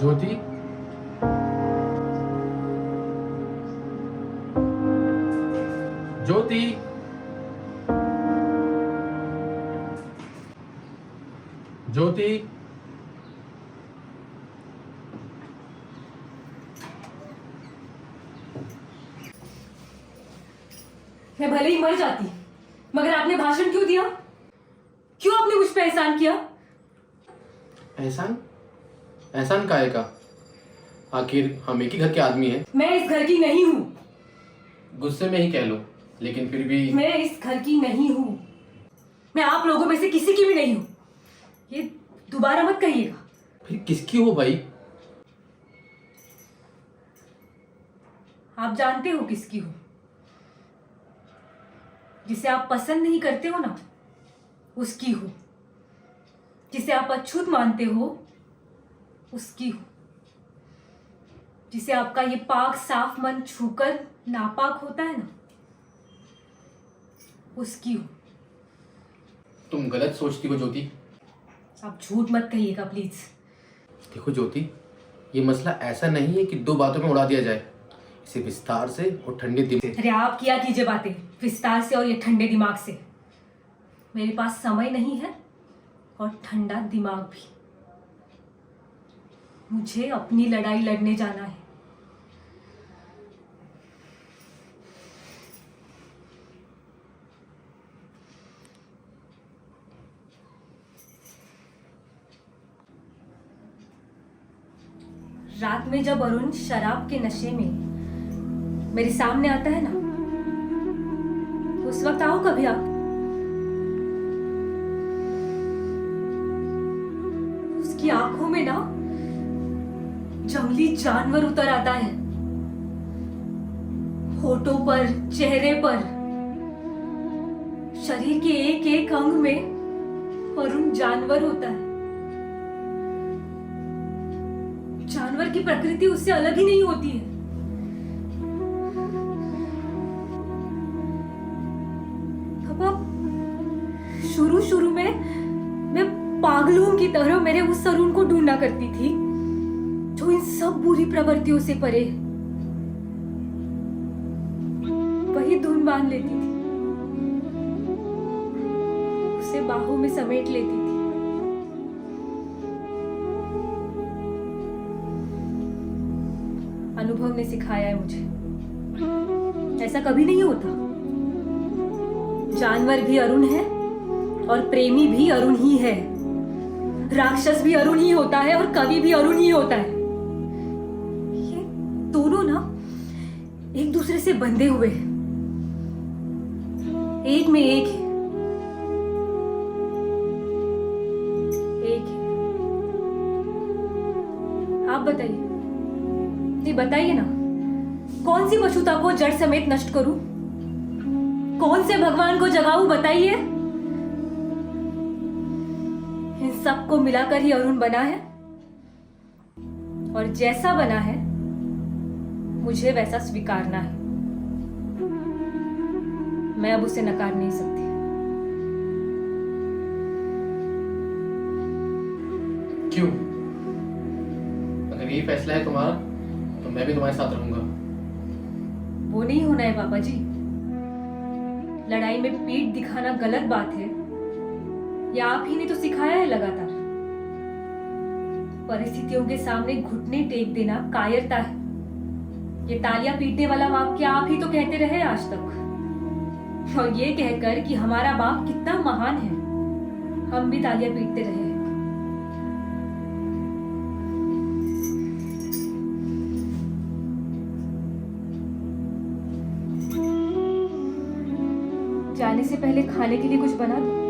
ज्योति, ज्योति, ज्योति। मैं भले ही मर जाती, मगर आपने भाषण क्यों दिया? क्यों आपने मुझ पे एहसान किया? एहसान? एहसान काहे का? आखिर हम एक ही घर के आदमी हैं। मैं इस घर की नहीं हूँ। गुस्से में ही कह लो, लेकिन फिर भी मैं इस घर की नहीं हूँ। मैं आप लोगों में से किसी की भी नहीं हूँ। ये दोबारा मत कहिएगा। फिर किसकी हो भाई? आप जानते हो किसकी हूँ। जिसे आप पसंद नहीं करते हो ना, उसकी हूँ। जिसे आप अछूत मानते हो, उसकी हूँ। जिसे आपका ये पाक साफ मन छूकर नापाक होता है ना, उसकी हूँ। तुम गलत सोचती हो ज्योति। आप झूठ मत कहिएगा प्लीज। देखो ज्योति, ये मसला ऐसा नहीं है कि दो बातों में उड़ा दिया जाए। इसे विस्तार से और ठंडे दिमाग से। अरे आप किया कीजिए बातें विस्तार से और ये ठंडे दिमाग से। मेरे पास समय नहीं है और ठंडा दिमाग भी। मुझे अपनी लड़ाई लड़ने जाना है। रात में जब अरुण शराब के नशे में मेरे सामने आता है ना, उस वक्त आओ कभी आप। उसकी आंखों में ना जंगली जानवर उतर आता है। होठों पर, चेहरे पर, शरीर के एक एक अंग में अरुण जानवर होता है। जानवर की प्रकृति उससे अलग ही नहीं होती है। अब आप शुरू में मैं पागलों की तरह मेरे उस अरुण को ढूंढा करती थी जो इन सब बुरी प्रवृत्तियों से परे है। वही धुन बांध लेती थी, उसे बाहों में समेट लेती थी। अनुभव ने सिखाया है मुझे, ऐसा कभी नहीं होता। जानवर भी अरुण है और प्रेमी भी अरुण ही है। राक्षस भी अरुण ही होता है और कवि भी अरुण ही होता है। ये दोनों ना एक दूसरे से बंधे हुए हैं, एक में एक है। एक है। आप बताइए, ये बताइए ना, कौन सी पशुता को जड़ समेत नष्ट करूं? कौन से भगवान को जगाऊं? बताइए। इन सबको मिलाकर ही अरुण बना है और जैसा बना है मुझे वैसा स्वीकारना है। मैं अब उसे नकार नहीं सकती। क्यों? अगर ये फैसला है तुम्हारा तो मैं भी तुम्हारे साथ रहूंगा। वो नहीं होना है पापा जी। लड़ाई में पीठ दिखाना गलत बात है, या आप ही ने तो सिखाया है लगातार। परिस्थितियों के सामने घुटने टेक देना कायरता है। ये तालियां पीटने वाला वाक्य आप ही तो कहते रहे आज तक, और ये कहकर कि हमारा बाप कितना महान है, हम भी तालियां पीटते रहे हैं। जाने से पहले खाने के लिए कुछ बना दो।